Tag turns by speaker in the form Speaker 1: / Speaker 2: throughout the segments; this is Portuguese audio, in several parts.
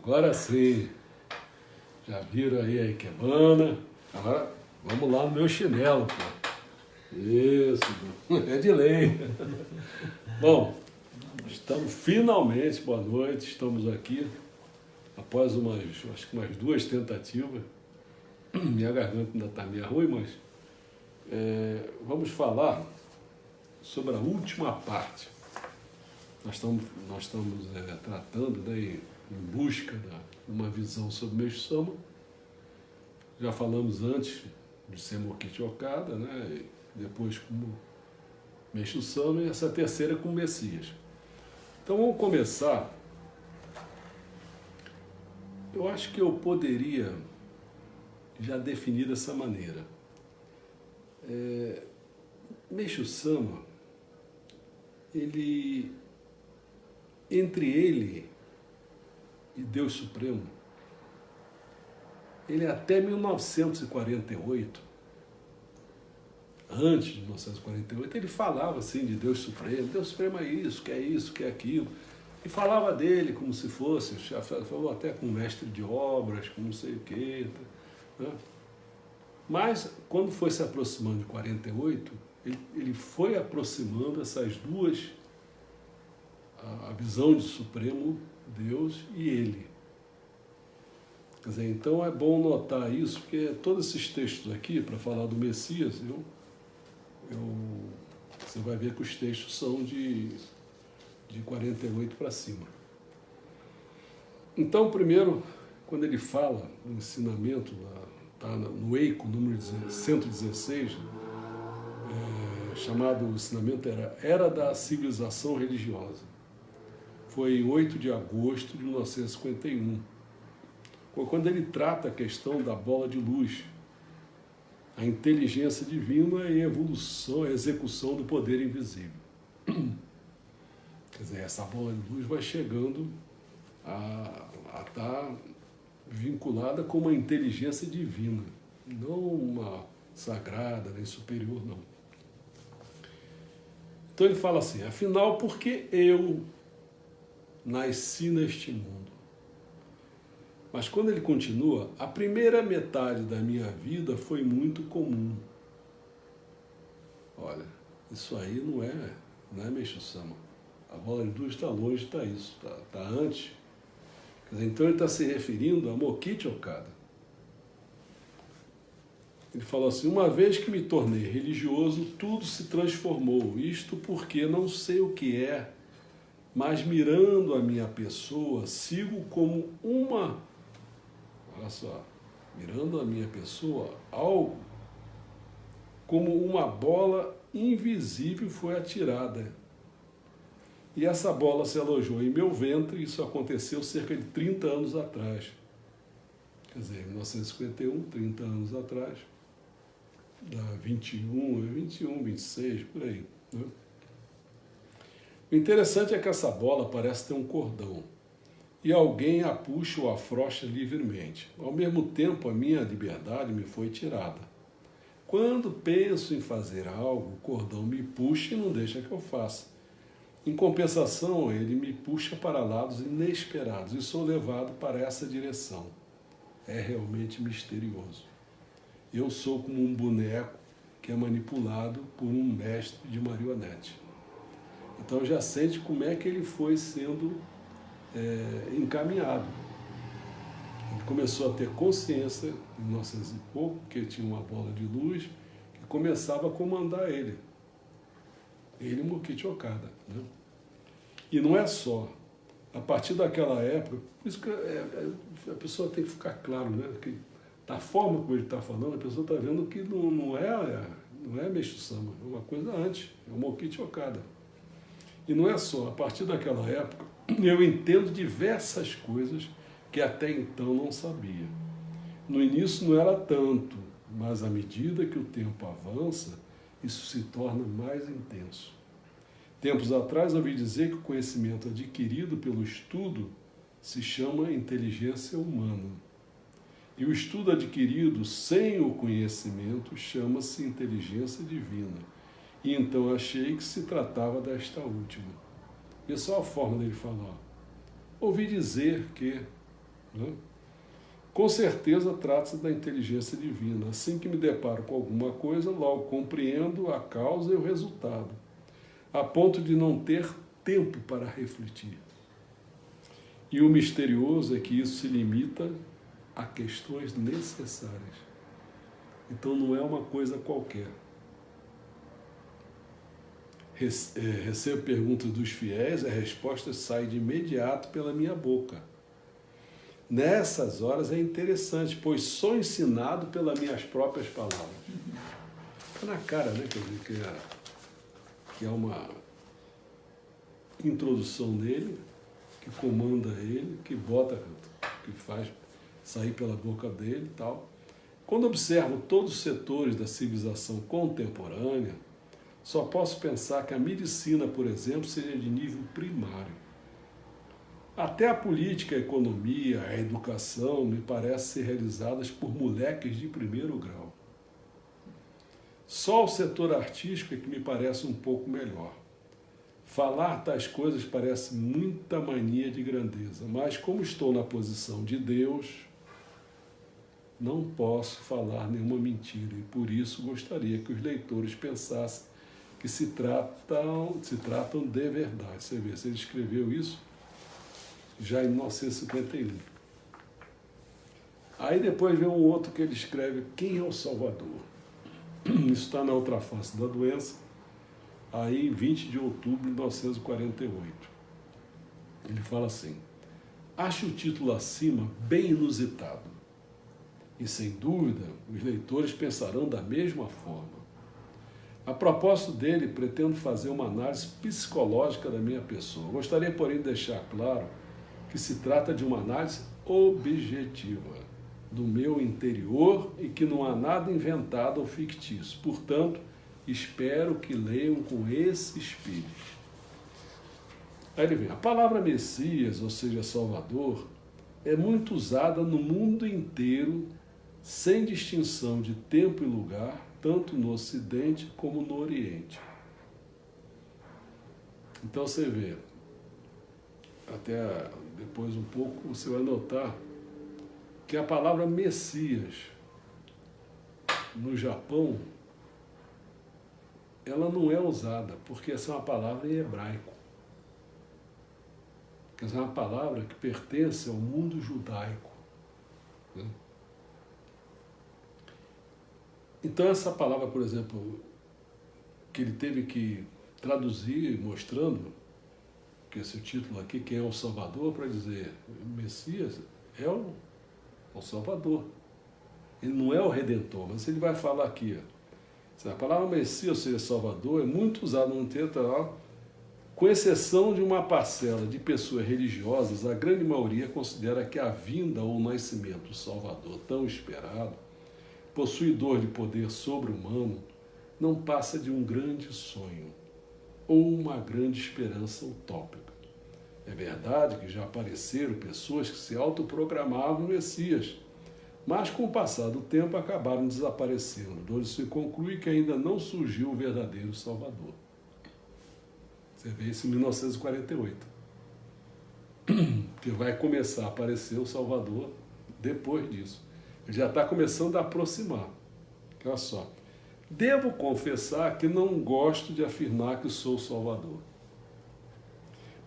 Speaker 1: Agora sim, já viram aí a ikebana. Agora vamos lá no meu chinelo, pô. Isso, é de lei. Bom, estamos finalmente, boa noite, estamos aqui após acho que umas 2 tentativas. Minha garganta ainda está meio ruim, mas vamos falar sobre a última parte. Nós estamos tratando, né, em busca de uma visão sobre Meixo Sama. Já falamos antes de ser Mokichi Okada, né, e depois como Meixo Sama, e essa terceira com Messias. Então vamos começar. Eu acho que eu poderia já definir dessa maneira. Meixo Sama, entre ele e Deus Supremo, ele até 1948, antes de 1948, ele falava assim de Deus Supremo é isso, que é aquilo, e falava dele como se fosse, já falou até com mestre de obras, com não sei o quê, né? Mas, quando foi se aproximando de 48, ele foi aproximando essas duas, a visão de Supremo Deus e ele. Quer dizer, então é bom notar isso, porque todos esses textos aqui, para falar do Messias, você vai ver que os textos são de 48 para cima. Então, primeiro, quando ele fala do ensinamento, está no Eico, número 116, chamado o ensinamento Era da Civilização Religiosa. Foi em 8 de agosto de 1951. Quando ele trata a questão da bola de luz, a inteligência divina e a evolução, a execução do poder invisível. Quer dizer, essa bola de luz vai chegando a estar vinculada com uma inteligência divina, não uma sagrada, nem superior, não. Então ele fala assim, afinal, por que eu nasci neste mundo? Mas quando ele continua, a primeira metade da minha vida foi muito comum. Olha, isso aí não é Meixo Sama. A bola de luz está longe, está isso, está antes. Quer dizer, então ele está se referindo a Mokichi Okada. Ele falou assim, uma vez que me tornei religioso, tudo se transformou. Isto porque não sei o que é, mas mirando a minha pessoa, sigo como uma... Olha só, mirando a minha pessoa, algo como uma bola invisível foi atirada. E essa bola se alojou em meu ventre, isso aconteceu cerca de 30 anos atrás. Quer dizer, em 1951, 30 anos atrás, dá 21, 26, por aí, né? O interessante é que essa bola parece ter um cordão, e alguém a puxa ou afrouxa livremente. Ao mesmo tempo, a minha liberdade me foi tirada. Quando penso em fazer algo, o cordão me puxa e não deixa que eu faça. Em compensação, ele me puxa para lados inesperados e sou levado para essa direção. É realmente misterioso. Eu sou como um boneco que é manipulado por um mestre de marionete. Então já sente como é que ele foi sendo encaminhado. Ele começou a ter consciência, em 1900 e pouco, que tinha uma bola de luz que começava a comandar ele. Ele e Mokichi Okada, né? E não é só. A partir daquela época, por isso que a pessoa tem que ficar claro, né? Que da forma como ele está falando, a pessoa está vendo que não é Meixo Sama, é uma coisa antes, é o Mokichi Okada. E não é só, a partir daquela época, eu entendo diversas coisas que até então não sabia. No início não era tanto, mas à medida que o tempo avança, isso se torna mais intenso. Tempos atrás ouvi dizer que o conhecimento adquirido pelo estudo se chama inteligência humana. E o estudo adquirido sem o conhecimento chama-se inteligência divina. E então achei que se tratava desta última. E só a forma dele falar. Ouvi dizer que né? Com certeza trata-se da inteligência divina. Assim que me deparo com alguma coisa, logo compreendo a causa e o resultado, a ponto de não ter tempo para refletir. E o misterioso é que isso se limita a questões necessárias. Então não é uma coisa qualquer. Recebo perguntas dos fiéis e a resposta sai de imediato pela minha boca. Nessas horas é interessante, pois sou ensinado pelas minhas próprias palavras. Está na cara, né? Quer dizer, que é uma introdução nele, que comanda ele, que bota, que faz sair pela boca dele e tal. Quando observo todos os setores da civilização contemporânea, só posso pensar que a medicina, por exemplo, seria de nível primário. Até a política, a economia, a educação me parecem ser realizadas por moleques de primeiro grau. Só o setor artístico é que me parece um pouco melhor. Falar tais coisas parece muita mania de grandeza, mas como estou na posição de Deus, não posso falar nenhuma mentira e por isso gostaria que os leitores pensassem que se tratam de verdade. Você vê, ele escreveu isso já em 1951. Aí depois vem um outro que ele escreve, quem é o Salvador? Isso está na outra face da doença, aí em 20 de outubro de 1948. Ele fala assim, acho o título acima bem inusitado, e sem dúvida os leitores pensarão da mesma forma. A propósito dele, pretendo fazer uma análise psicológica da minha pessoa. Gostaria, porém, de deixar claro que se trata de uma análise objetiva do meu interior e que não há nada inventado ou fictício. Portanto, espero que leiam com esse espírito. Aí ele vem, a palavra Messias, ou seja, Salvador, é muito usada no mundo inteiro, sem distinção de tempo e lugar, tanto no Ocidente como no Oriente. Então você vê, até depois um pouco você vai notar que a palavra Messias no Japão ela não é usada, porque essa é uma palavra em hebraico. Essa é uma palavra que pertence ao mundo judaico, né? Então essa palavra, por exemplo, que ele teve que traduzir mostrando que esse título aqui, quem é o Salvador, para dizer Messias é o Salvador. Ele não é o Redentor, mas ele vai falar aqui. A palavra Messias, ou seja, Salvador, é muito usada no texto, com exceção de uma parcela de pessoas religiosas, a grande maioria considera que a vinda ou o nascimento do Salvador tão esperado, possuidor de poder sobre-humano, não passa de um grande sonho ou uma grande esperança utópica. É verdade que já apareceram pessoas que se autoprogramavam Messias, mas com o passar do tempo acabaram desaparecendo, onde se conclui que ainda não surgiu o verdadeiro Salvador. Você vê isso em 1948, que vai começar a aparecer o Salvador depois disso. Ele já está começando a aproximar. Olha só. Devo confessar que não gosto de afirmar que sou o Salvador.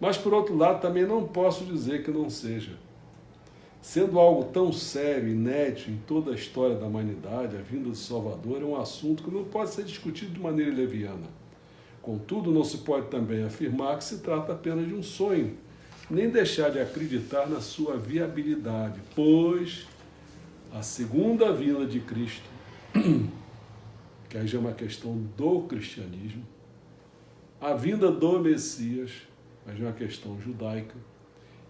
Speaker 1: Mas, por outro lado, também não posso dizer que não seja. Sendo algo tão sério e inédito em toda a história da humanidade, a vinda do Salvador é um assunto que não pode ser discutido de maneira leviana. Contudo, não se pode também afirmar que se trata apenas de um sonho, nem deixar de acreditar na sua viabilidade, pois a segunda vinda de Cristo, que aí já é uma questão do cristianismo, a vinda do Messias, aí já é uma questão judaica,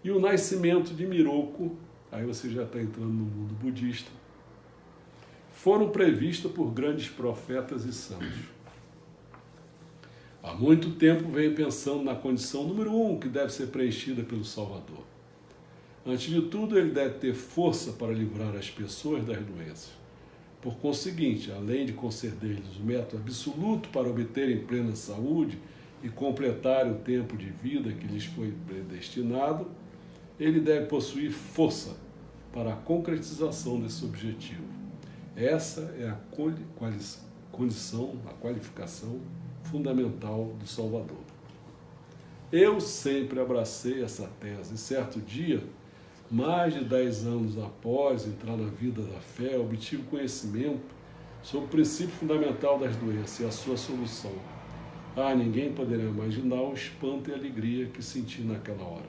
Speaker 1: e o nascimento de Miroku, aí você já está entrando no mundo budista, foram previstas por grandes profetas e santos. Há muito tempo venho pensando na condição número 1 que deve ser preenchida pelo Salvador. Antes de tudo, ele deve ter força para livrar as pessoas das doenças. Por conseguinte, além de conceder-lhes o método absoluto para obterem plena saúde e completarem o tempo de vida que lhes foi predestinado, ele deve possuir força para a concretização desse objetivo. Essa é a condição, a qualificação fundamental do Salvador. Eu sempre abracei essa tese e certo dia, mais de 10 anos após entrar na vida da fé, obtive conhecimento sobre o princípio fundamental das doenças e a sua solução. Ninguém poderia imaginar o espanto e a alegria que senti naquela hora,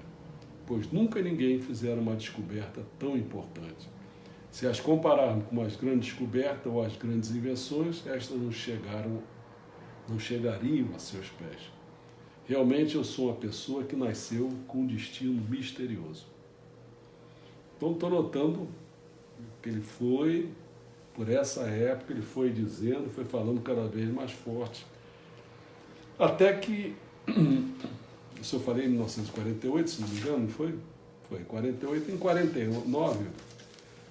Speaker 1: pois nunca ninguém fizera uma descoberta tão importante. Se as compararmos com as grandes descobertas ou as grandes invenções, estas não chegariam a seus pés. Realmente eu sou uma pessoa que nasceu com um destino misterioso. Então estou notando que ele foi, por essa época, ele foi dizendo, foi falando cada vez mais forte. Até que, isso eu falei em 1948, se não me engano, não foi? Foi 48, em 49,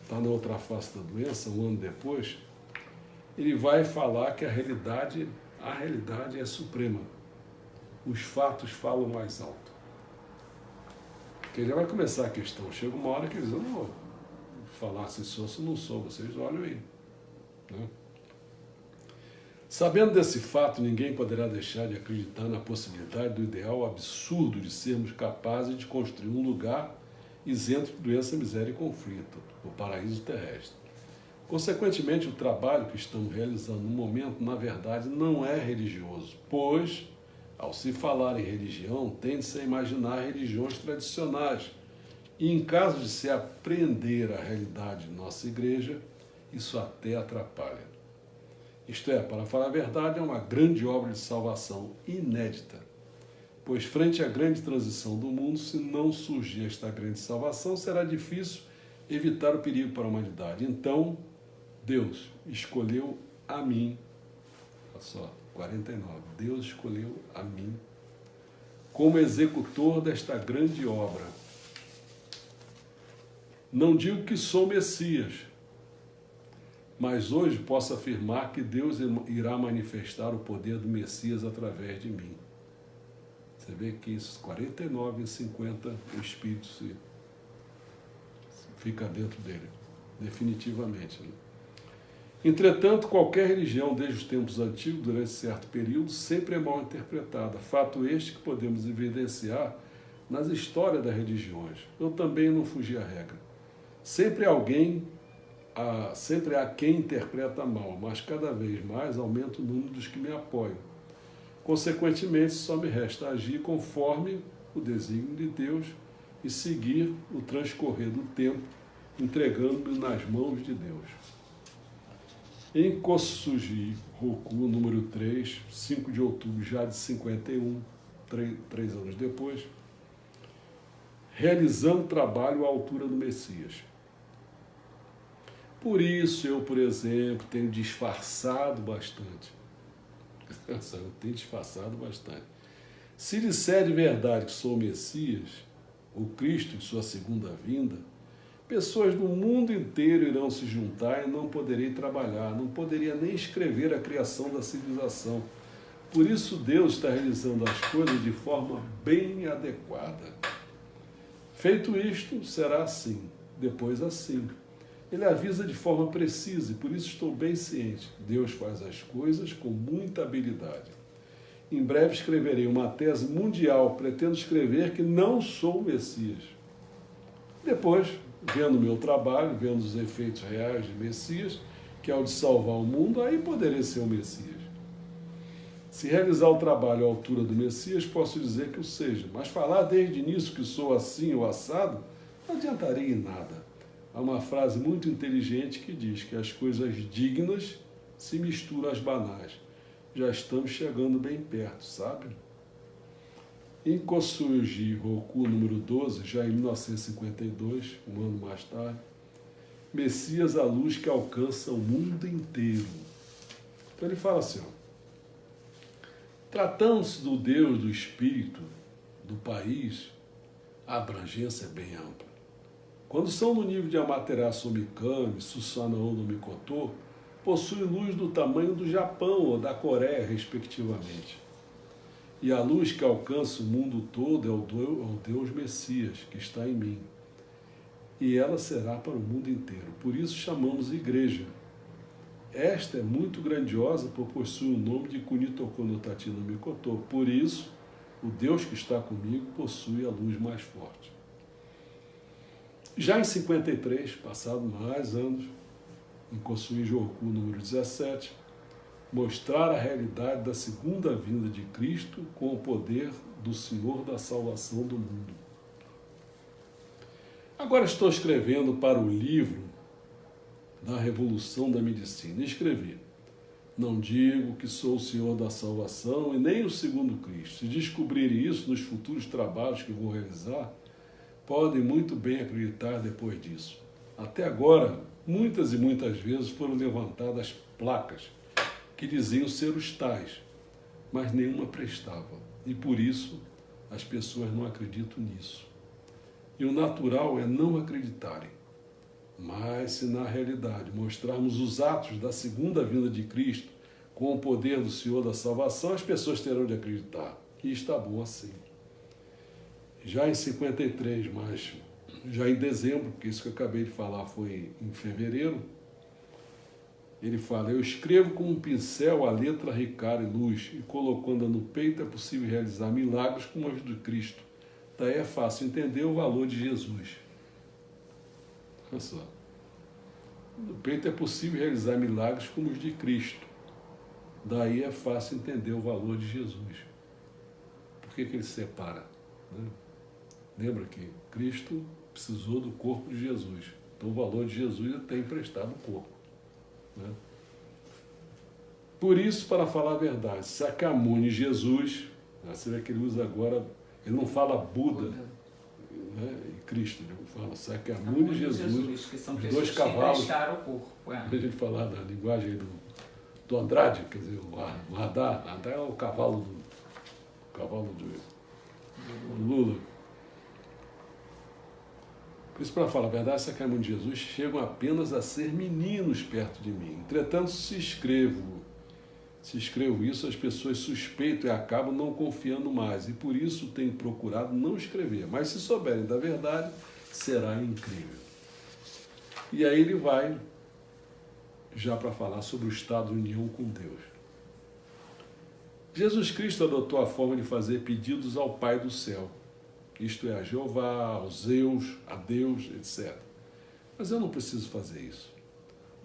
Speaker 1: está na outra face da doença, um ano depois, ele vai falar que a realidade é suprema. Os fatos falam mais alto. Porque ele vai começar a questão. Chega uma hora que eles não vão falar se sou, se não sou, vocês olham aí. Né? Sabendo desse fato, ninguém poderá deixar de acreditar na possibilidade do ideal absurdo de sermos capazes de construir um lugar isento de doença, miséria e conflito, o paraíso terrestre. Consequentemente, o trabalho que estamos realizando no momento, na verdade, não é religioso, pois, ao se falar em religião, tende-se a imaginar religiões tradicionais, e em caso de se aprender a realidade de nossa igreja, isso até atrapalha. Isto é, para falar a verdade, é uma grande obra de salvação inédita, pois frente à grande transição do mundo, se não surgir esta grande salvação, será difícil evitar o perigo para a humanidade. Então, Deus escolheu a mim, olha só, 49, Deus escolheu a mim como executor desta grande obra. Não digo que sou Messias, mas hoje posso afirmar que Deus irá manifestar o poder do Messias através de mim. Você vê que isso, 49 e 50, o Espírito fica dentro dele, definitivamente. Né? Entretanto, qualquer religião, desde os tempos antigos, durante certo período, sempre é mal interpretada. Fato este que podemos evidenciar nas histórias das religiões. Eu também não fugi à regra. Sempre há quem interpreta mal, mas cada vez mais aumenta o número dos que me apoiam. Consequentemente, só me resta agir conforme o desígnio de Deus e seguir o transcorrer do tempo, entregando-me nas mãos de Deus. Em Kossuji Roku, número 3, 5 de outubro já de 51, 3 anos depois, realizando trabalho à altura do Messias. Por isso eu, por exemplo, tenho disfarçado bastante. Eu tenho disfarçado bastante. Se disser de verdade que sou o Messias, o Cristo em sua segunda vinda, pessoas do mundo inteiro irão se juntar e não poderei trabalhar, não poderia nem escrever a criação da civilização. Por isso Deus está realizando as coisas de forma bem adequada. Feito isto, será assim, depois assim. Ele avisa de forma precisa e por isso estou bem ciente. Deus faz as coisas com muita habilidade. Em breve escreverei uma tese mundial, pretendo escrever que não sou o Messias. Depois, vendo o meu trabalho, vendo os efeitos reais de Messias, que é o de salvar o mundo, aí poderei ser o Messias. Se realizar o trabalho à altura do Messias, posso dizer que o seja, mas falar desde o início que sou assim ou assado, não adiantaria em nada. Há uma frase muito inteligente que diz que as coisas dignas se misturam às banais. Já estamos chegando bem perto, sabe? Em Kossuji Roku, número 12, já em 1952, um ano mais tarde, Messias, a luz que alcança o mundo inteiro. Então ele fala assim, tratando-se do Deus, do Espírito, do país, a abrangência é bem ampla. Quando são no nível de Amaterasu Mikami, Susanoo no Mikoto, possuem luz do tamanho do Japão ou da Coreia, respectivamente. E a luz que alcança o mundo todo é o Deus Messias, que está em mim. e ela será para o mundo inteiro. Por isso chamamos igreja. Esta é muito grandiosa, por possui o nome de Kunitokono Tatino Mikoto. Por isso, o Deus que está comigo possui a luz mais forte. Já em 53, passado mais anos, em Kosui Joku número 17, mostrar a realidade da segunda vinda de Cristo com o poder do Senhor da salvação do mundo. Agora estou escrevendo para o livro da Revolução da Medicina. Escrevi: não digo que sou o Senhor da salvação e nem o segundo Cristo. Se descobrirem isso nos futuros trabalhos que vou realizar, podem muito bem acreditar depois disso. Até agora, muitas e muitas vezes foram levantadas placas que diziam ser os tais, mas nenhuma prestava. E por isso as pessoas não acreditam nisso. E o natural é não acreditarem. Mas se na realidade mostrarmos os atos da segunda vinda de Cristo com o poder do Senhor da salvação, as pessoas terão de acreditar. E está bom assim. Já em 53, mas já em dezembro, porque isso que eu acabei de falar foi em fevereiro, ele fala: eu escrevo com um pincel a letra Ricara e luz, e colocando-a no peito é possível realizar milagres como os de Cristo. Daí é fácil entender o valor de Jesus. Olha só. No peito é possível realizar milagres como os de Cristo. Daí é fácil entender o valor de Jesus. Por que ele separa? Né? Lembra que Cristo precisou do corpo de Jesus. Então o valor de Jesus tem emprestado o corpo. Né? Por isso, para falar a verdade, Sakyamuni Jesus, você vê que ele usa agora, ele não fala Buda, né, e Cristo, ele fala Sakyamuni Jesus,
Speaker 2: que são
Speaker 1: os dois cavalos.
Speaker 2: O corpo,
Speaker 1: A gente falar da linguagem do Andrade, quer dizer, o Radar é o cavalo do Lula. Por isso, para falar a verdade, Sakyamuni de Jesus chegam apenas a ser meninos perto de mim. Entretanto, se escrevo isso, as pessoas suspeitam e acabam não confiando mais. E por isso tenho procurado não escrever. Mas se souberem da verdade, será incrível. E aí ele vai já para falar sobre o estado de união com Deus. Jesus Cristo adotou a forma de fazer pedidos ao Pai do céu. Isto é, a Jeová, ao Zeus, a Deus, etc. Mas eu não preciso fazer isso.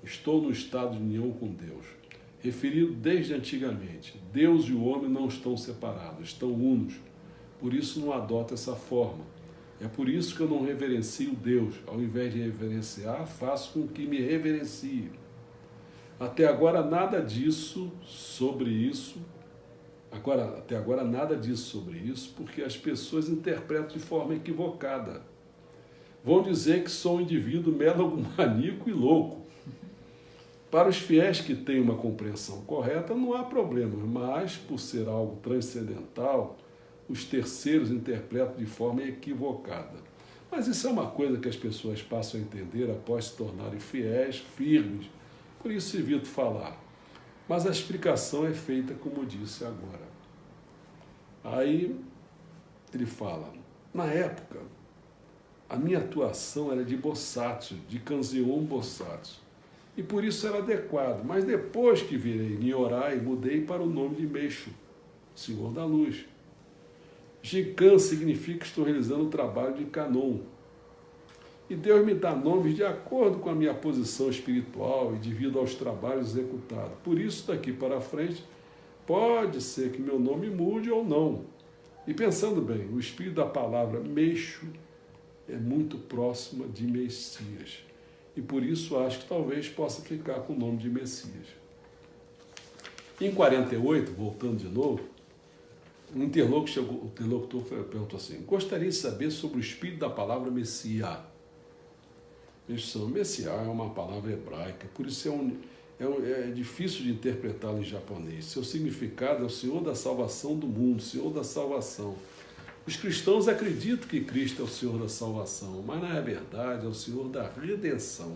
Speaker 1: Estou no estado de união com Deus, referido desde antigamente. Deus e o homem não estão separados, estão unos. Por isso não adoto essa forma. É por isso que eu não reverencio Deus. Ao invés de reverenciar, faço com que me reverencie. Até agora nada disso sobre isso. Até agora nada disso sobre isso, porque as pessoas interpretam de forma equivocada. Vão dizer que sou um indivíduo megalomaníaco e louco. Para os fiéis que têm uma compreensão correta, não há problema, mas, por ser algo transcendental, os terceiros interpretam de forma equivocada. Mas isso é uma coisa que as pessoas passam a entender após se tornarem fiéis, firmes, por isso evito falar. Mas a explicação é feita como eu disse agora. Aí ele fala: na época, a minha atuação era de Bosatsu, de Kanzeon Bosatsu, e por isso era adequado. Mas depois que virei Nyorai, mudei para o nome de Meishu, Senhor da Luz. Jikan significa que estou realizando o trabalho de Kanon. E Deus me dá nomes de acordo com a minha posição espiritual e devido aos trabalhos executados. Por isso, daqui para frente, pode ser que meu nome mude ou não. E pensando bem, o espírito da palavra Meishu é muito próxima de Messias. E por isso acho que talvez possa ficar com o nome de Messias. Em 48, voltando de novo, o interlocutor perguntou assim: gostaria de saber sobre o espírito da palavra Messias. Messias é uma palavra hebraica, por isso é difícil de interpretá-la em japonês. Seu significado é o Senhor da salvação do mundo, Senhor da salvação. Os cristãos acreditam que Cristo é o Senhor da salvação, mas na verdade é o Senhor da redenção.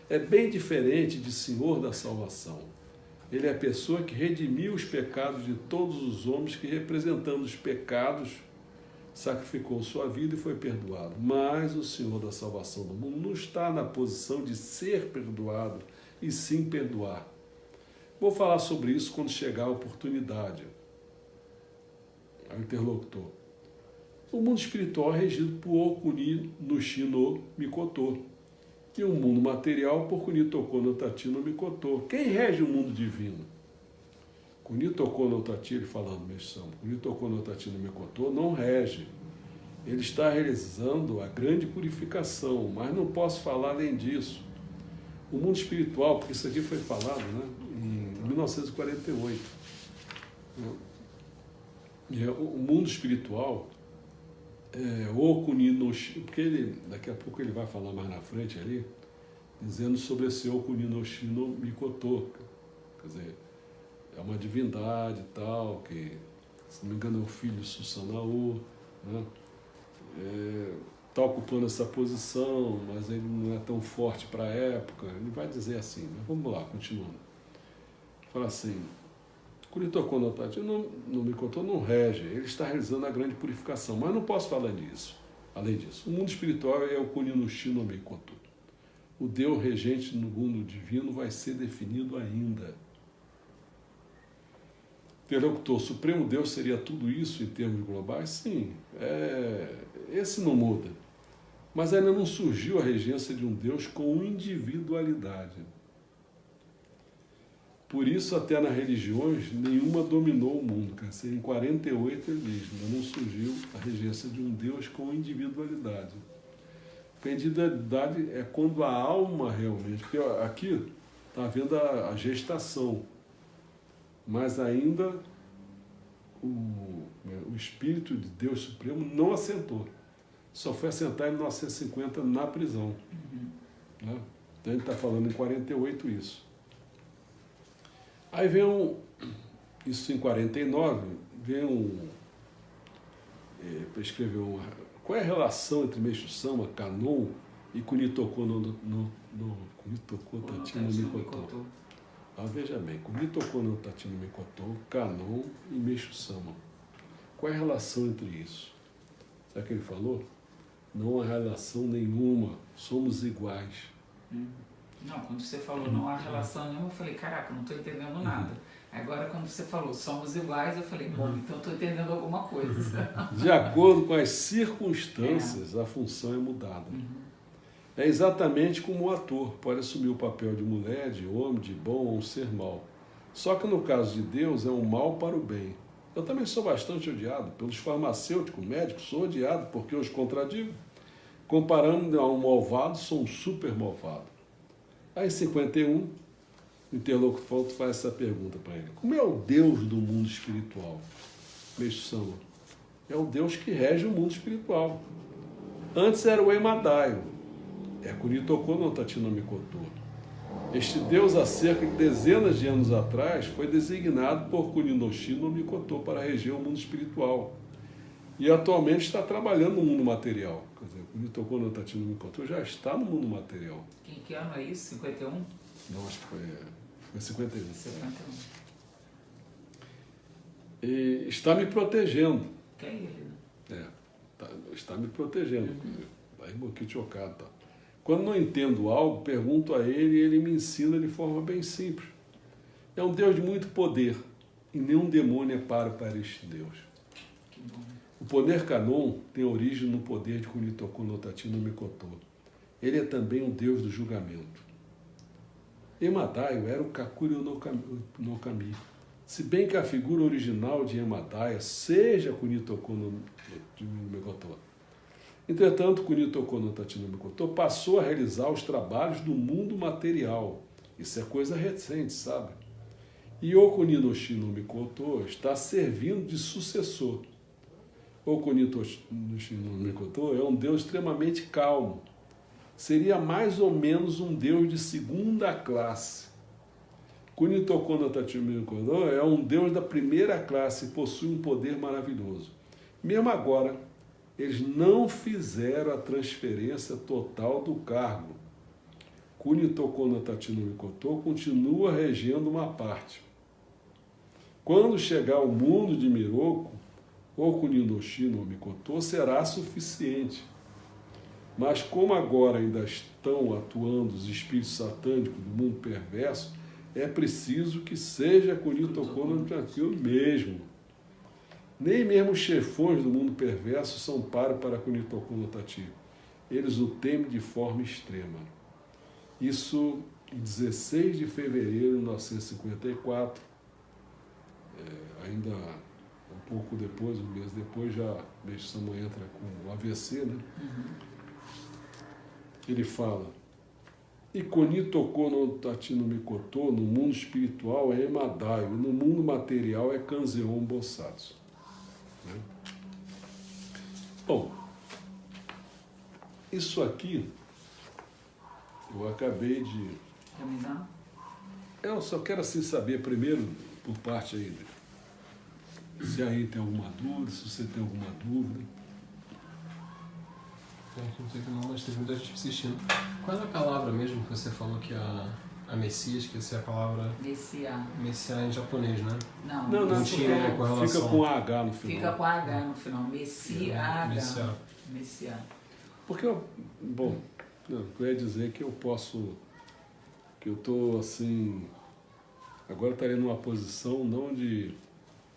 Speaker 1: É bem diferente de Senhor da salvação. Ele é a pessoa que redimiu os pecados de todos os homens, que representando os pecados sacrificou sua vida e foi perdoado. Mas o Senhor da salvação do mundo não está na posição de ser perdoado, e sim perdoar. Vou falar sobre isso quando chegar a oportunidade. Ao interlocutor. O mundo espiritual é regido por Okuni no Shino Mikoto. E o mundo material por Kuni Toko no Tati no Mikoto. Quem rege o mundo divino? Kuni Toko no Tati, ele falando, Meshama, Kuni Toko no Tati no Mikoto não rege. Ele está realizando a grande purificação, mas não posso falar além disso. O mundo espiritual, porque isso aqui foi falado, né, em 1948. O mundo espiritual, Okuni no Shino, porque daqui a pouco ele vai falar mais na frente ali, dizendo sobre esse Okuni no Shino Mikoto. Quer dizer, é uma divindade e tal, que, se não me engano, é o filho de Susanoo, né? Está ocupando essa posição, mas ele não é tão forte para a época. Ele vai dizer assim, mas vamos lá, continuando. Fala assim, Kuni Toko no Tati no Mikoto não rege, ele está realizando a grande purificação, mas não posso falar disso. Além disso, o mundo espiritual é o Kuni no Shino Mikoto. O Deus regente no mundo divino vai ser definido ainda. Interlocutor, Supremo Deus seria tudo isso em termos globais? Sim, esse não muda. Mas ainda não surgiu a regência de um Deus com individualidade. Por isso, até nas religiões, nenhuma dominou o mundo. Em 48 ele diz, ainda não surgiu a regência de um Deus com individualidade. A individualidade é quando a alma realmente... Porque aqui está havendo a gestação, mas ainda o Espírito de Deus Supremo não assentou. Só foi assentar em 1950 na prisão. Né? Então ele está falando em 48 isso. Aí vem isso em 49, vem para escrever qual é a relação entre Meixo Sama, Kanon e Kuni Toko Kuni Toko Tati no Mikoto. Veja bem, Kuni Toko no Tati no Mikoto, Kanon e Meixo Sama. Qual é a relação entre isso? Sabe o que ele falou? Não há relação nenhuma, somos iguais.
Speaker 2: Não, quando você falou não há relação nenhuma, eu falei, caraca, não estou entendendo nada. Agora, quando você falou somos iguais, eu falei, bom, então estou entendendo alguma coisa.
Speaker 1: De acordo com as circunstâncias, a função é mudada. É exatamente como o ator pode assumir o papel de mulher, de homem, de bom ou um ser mau. Só que no caso de Deus é um mal para o bem. Eu também sou bastante odiado pelos farmacêuticos, médicos, sou odiado porque eu os contradigo. Comparando a um malvado, sou um super malvado. Aí em 51, o interlocutor faz essa pergunta para ele. Como é o Deus do mundo espiritual? Meixo Sama. É o Deus que rege o mundo espiritual. Antes era o Emadaio. Kuni Toko no Tati no Mikoto. Este Deus, há cerca de dezenas de anos atrás, foi designado por Kuni no Shino Mikoto para reger o mundo espiritual. E atualmente está trabalhando no mundo material. Quer dizer, Kuni Toko no Tati no Mikoto já está no mundo material.
Speaker 2: Que ano é isso? 51?
Speaker 1: Não, acho que foi 51.
Speaker 2: 51.
Speaker 1: E está me protegendo.
Speaker 2: Que é ele, né?
Speaker 1: Está me protegendo. Aí um pouquinho chocado. Tá? Quando não entendo algo, pergunto a ele e ele me ensina de forma bem simples. É um Deus de muito poder e nenhum demônio é páreo para este Deus.
Speaker 2: Que bom.
Speaker 1: O poder Kanon tem origem no poder de Kuni Toko no Tati no Mikoto. Ele é também um Deus do julgamento. Emadaio era o Kakuri no Kami. Se bem que a figura original de Emadaio seja Kuni Toko no Mikoto. Entretanto, Kuni Toko no Tati no Mikoto passou a realizar os trabalhos do mundo material. Isso é coisa recente, sabe? E o Kuni no Shino Mikoto está servindo de sucessor. O Kuni no Shino Mikoto é um Deus extremamente calmo. Seria mais ou menos um Deus de segunda classe. Kuni Toko no Tati no Mikoto é um Deus da primeira classe e possui um poder maravilhoso. Mesmo agora, eles não fizeram a transferência total do cargo. Kuni Toko no Tati no Mikoto continua regendo uma parte. Quando chegar ao mundo de Miroku, ou Kunidoshi no Mikoto, será suficiente. Mas como agora ainda estão atuando os espíritos satânicos do mundo perverso, é preciso que seja Kunitoko no Tranquilo mesmo. Nem mesmo os chefões do mundo perverso são páreo para Kunitoko no Tati. Eles o temem de forma extrema. Isso em 16 de fevereiro de 1954, ainda um pouco depois, um mês depois, já Meixo Sama entra com o AVC, né? Ele fala: Ikoni tocou no Tati no Mikoto, no mundo espiritual é Emadaio, no mundo material é Kanzeon Bosatsu. Né? Bom, isso aqui eu acabei de... Eu só quero assim saber primeiro, por parte aí, se aí tem alguma dúvida, se você tem alguma dúvida.
Speaker 3: Não sei que não, mas teve muita gente assistindo. Qual é a palavra mesmo que você falou que a Messias, que essa é a palavra... Messiá em japonês, né?
Speaker 2: Não
Speaker 3: tinha com relação...
Speaker 1: Fica com H no final.
Speaker 2: Fica com H no final. Messiá.
Speaker 1: Porque, bom, eu ia dizer que eu posso... Que eu estou, assim... Agora estaria numa posição não de...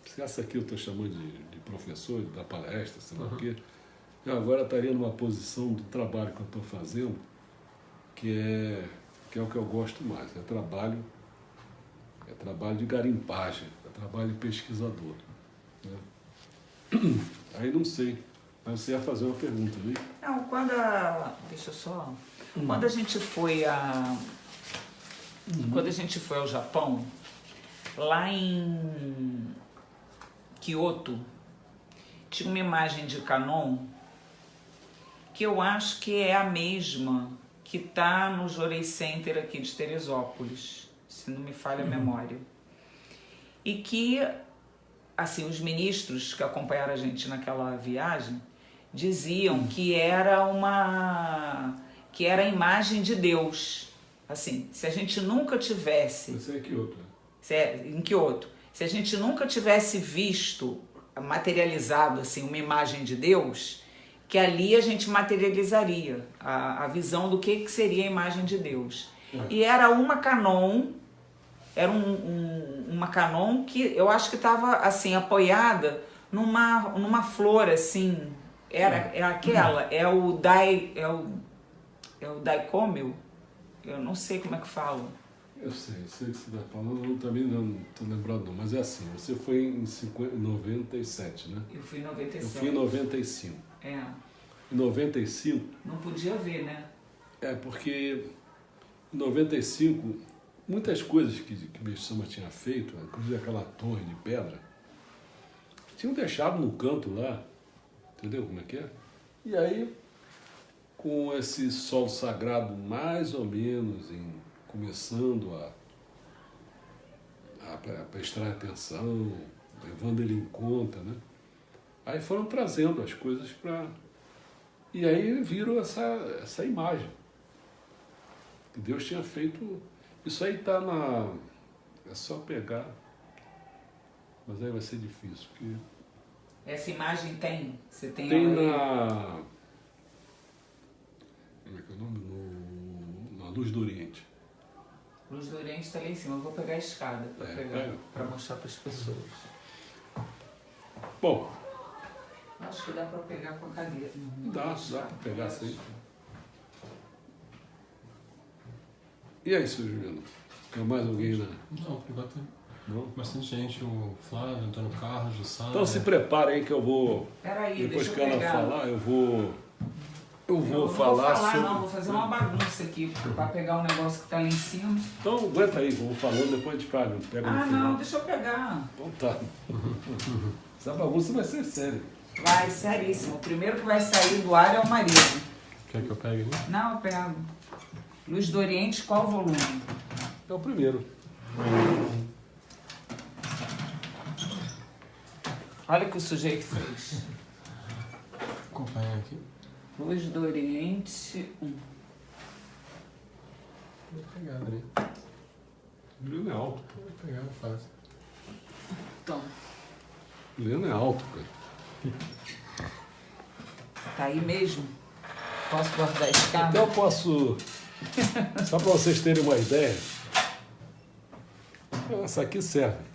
Speaker 1: Se essa aqui eu estou chamando de professor, da palestra, sei lá o quê. Eu agora estaria numa posição do trabalho que eu estou fazendo, que é o que eu gosto mais. É trabalho de garimpagem, é trabalho de pesquisador. Né? Aí não sei. Mas você ia fazer uma pergunta, né?
Speaker 2: Não, deixa eu só... Quando a gente foi Quando a gente foi ao Japão, lá em Kyoto, tinha uma imagem de Kannon que eu acho que é a mesma que está no Jorei Center aqui de Teresópolis, se não me falha a memória. E que, assim, os ministros que acompanharam a gente naquela viagem diziam que era a imagem de Deus. Assim, se a gente nunca tivesse...
Speaker 1: Isso é Kyoto.
Speaker 2: Em Kyoto. Se a gente nunca tivesse visto, materializado, assim, uma imagem de Deus, que ali a gente materializaria a visão do que seria a imagem de Deus. E era uma Kannon, era uma Kannon que eu acho que estava, assim, apoiada numa flor, assim, é aquela, é o Daikomyo, eu não sei como é que fala.
Speaker 1: Eu sei o que você está falando, eu também não estou lembrando não, mas é assim, você foi em 97, né?
Speaker 2: Eu fui em 97.
Speaker 1: Eu fui em 95.
Speaker 2: Em
Speaker 1: 95...
Speaker 2: Não podia ver, né?
Speaker 1: Porque em 95, muitas coisas que Meixo Sama tinha feito, inclusive aquela torre de pedra, tinham deixado no canto lá, entendeu como é que é? E aí, com esse solo sagrado mais ou menos começando a prestar atenção, levando ele em conta, né? Aí foram trazendo as coisas para... E aí viram essa imagem. Que Deus tinha feito... Isso aí está na... É só pegar... Mas aí vai ser difícil, porque...
Speaker 2: Essa imagem tem? Você tem
Speaker 1: na... Como é que é o nome? Na Luz do Oriente.
Speaker 2: Luz do Oriente está ali em cima. Eu vou pegar a escada para mostrar para as pessoas.
Speaker 1: Bom...
Speaker 2: Acho que dá para pegar com a cadeira.
Speaker 1: Dá para pegar sim. E aí, seu Juliano? Tem mais alguém, né?
Speaker 3: Não, por enquanto
Speaker 1: não?
Speaker 3: Bastante gente, o Flávio, Antônio Carlos, o Sá.
Speaker 1: Então se prepare aí que eu vou...
Speaker 2: Peraí,
Speaker 1: depois
Speaker 2: deixa
Speaker 1: que
Speaker 2: eu
Speaker 1: ela
Speaker 2: pegar.
Speaker 1: falar, eu vou
Speaker 2: Não
Speaker 1: falar
Speaker 2: vou
Speaker 1: sobre...
Speaker 2: não, vou fazer uma bagunça aqui para pegar um negócio que está ali em cima.
Speaker 1: Então aguenta aí, vou falando, depois a gente pega no final.
Speaker 2: Não, deixa eu pegar.
Speaker 1: Então tá. Essa bagunça vai ser séria.
Speaker 2: Vai, seríssimo. O primeiro que vai sair do ar é o marido.
Speaker 3: Quer que eu pegue ali?
Speaker 2: Não, eu pego. Luz do Oriente, qual volume?
Speaker 1: É o primeiro.
Speaker 2: Olha o que o sujeito fez.
Speaker 3: Acompanha aqui.
Speaker 2: Luz do Oriente 1.
Speaker 3: Vou pegar, Adri.
Speaker 1: Juliano é alto.
Speaker 3: Vou pegar, fácil.
Speaker 2: Então.
Speaker 1: Juliano é alto, cara.
Speaker 2: Tá aí mesmo? Posso guardar a escada?
Speaker 1: Então eu posso, só para vocês terem uma ideia, essa aqui serve.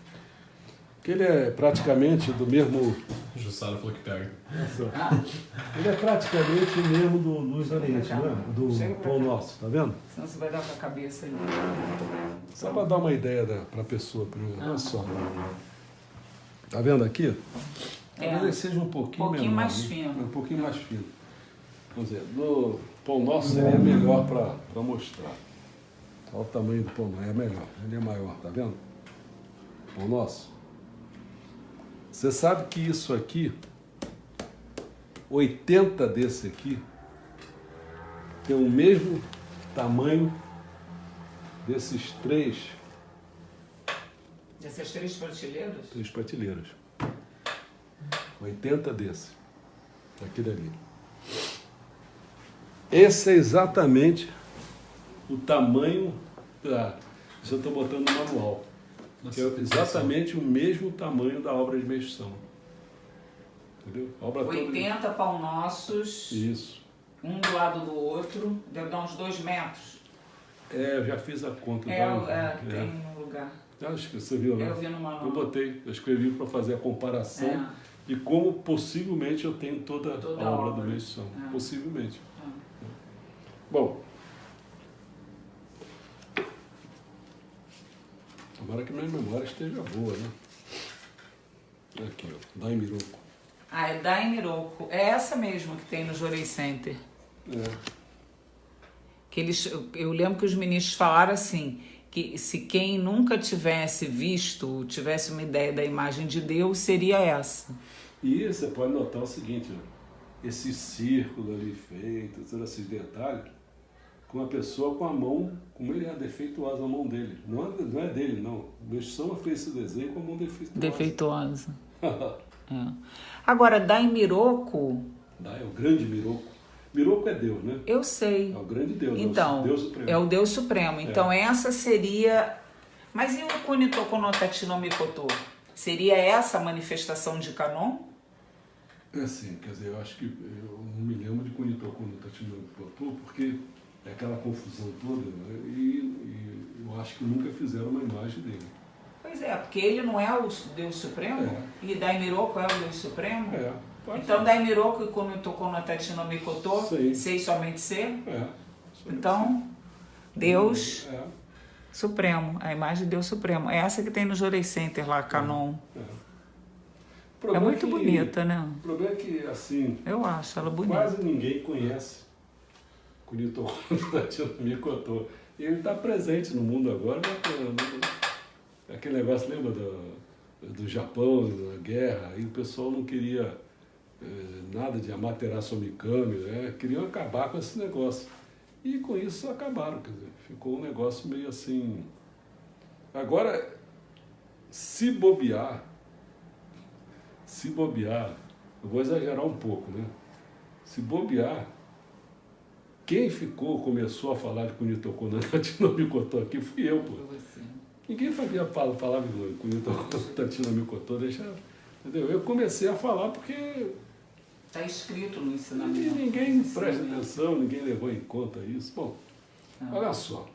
Speaker 1: Porque ele é praticamente do mesmo...
Speaker 3: Jussara falou que pega.
Speaker 1: Ele é praticamente o mesmo do Luz Oriente, né? Do Pão Nosso, tá vendo?
Speaker 2: Senão você vai dar com a cabeça aí.
Speaker 1: Só para dar uma ideia para a pessoa. Olha só. Tá vendo aqui? Talvez ele seja um pouquinho menor,
Speaker 2: mais
Speaker 1: né?
Speaker 2: fino.
Speaker 1: Um pouquinho mais fino. Vamos dizer, do Pão Nosso seria melhor para mostrar. Olha o tamanho do Pão Nosso, é melhor. Ele é maior, tá vendo? Pão Nosso. Você sabe que isso aqui, 80 desse aqui, tem o mesmo tamanho desses três.
Speaker 2: Dessas 3 prateleiras?
Speaker 1: 3 prateleiras. 80 desse. Daquele ali. Esse é exatamente o tamanho da... Isso eu estou botando no manual. Que é exatamente o mesmo tamanho da obra de meio-som. Entendeu? A obra
Speaker 2: 80 toda... pão nossos.
Speaker 1: Isso.
Speaker 2: Um do lado do outro. Deve dar uns 2 metros.
Speaker 1: É, eu já fiz a conta.
Speaker 2: Tem no lugar.
Speaker 1: Acho que você viu, né?
Speaker 2: Eu vi no manual.
Speaker 1: Eu botei, eu escrevi para fazer a comparação de como possivelmente eu tenho toda a obra do meio-som. Possivelmente. Bom. Tomara que minha memória esteja boa, né? Aqui, ó. Daimiroco.
Speaker 2: É Daimiroco. É essa mesmo que tem no Jorei Center. Que eu lembro que os ministros falaram assim, que se quem nunca tivesse visto, tivesse uma ideia da imagem de Deus, seria essa.
Speaker 1: E você pode notar o seguinte, ó, esse círculo ali feito, todos esses detalhes, com a pessoa com a mão, como ele é defeituosa a mão dele. Não é dele, não. O Meio-Som fez esse desenho com a mão defeituosa.
Speaker 2: Agora, Daimiroco...
Speaker 1: É o grande Miroco. Miroco é Deus, né?
Speaker 2: Eu sei.
Speaker 1: É o grande Deus,
Speaker 2: então,
Speaker 1: Deus Supremo.
Speaker 2: É o Deus Supremo. Então, essa seria... Mas e o Kunitoko no Tatino Mikoto? Seria essa a manifestação de Kanon?
Speaker 1: É assim, quer dizer, eu acho que eu não me lembro de Kunitoko no Tatino Mikoto, porque é aquela confusão toda, né? E eu acho que nunca fizeram uma imagem dele.
Speaker 2: Pois é, porque ele não é o Deus Supremo? E Daimiroco é o Deus Supremo? Então Daimiroco e Kunitoko no Tatino Mikoto, sei somente ser? Então, Deus Supremo, a imagem de Deus Supremo. É essa que tem no Jorei Center lá, Kanon. É muito bonita, né?
Speaker 1: O problema é que, assim...
Speaker 2: Eu acho ela bonita.
Speaker 1: Quase ninguém conhece Kunitoko no Tatino Mikoto. Ele está presente no mundo agora, né? Aquele negócio, lembra do Japão, da guerra, e o pessoal não queria nada de Amaterasu Mikami, né? Queriam acabar com esse negócio. E com isso acabaram, quer dizer, ficou um negócio meio assim... Agora, se bobear, eu vou exagerar um pouco, né? Se bobear, quem começou a falar de Kunitoko no Tatino Mikoto aqui fui eu, pô. Ninguém sabia falar de Kunitoko no Tatino Mikoto, entendeu? Eu comecei a falar porque...
Speaker 2: Está escrito no ensinamento.
Speaker 1: E ninguém presta atenção, ninguém levou em conta isso. Bom, olha só.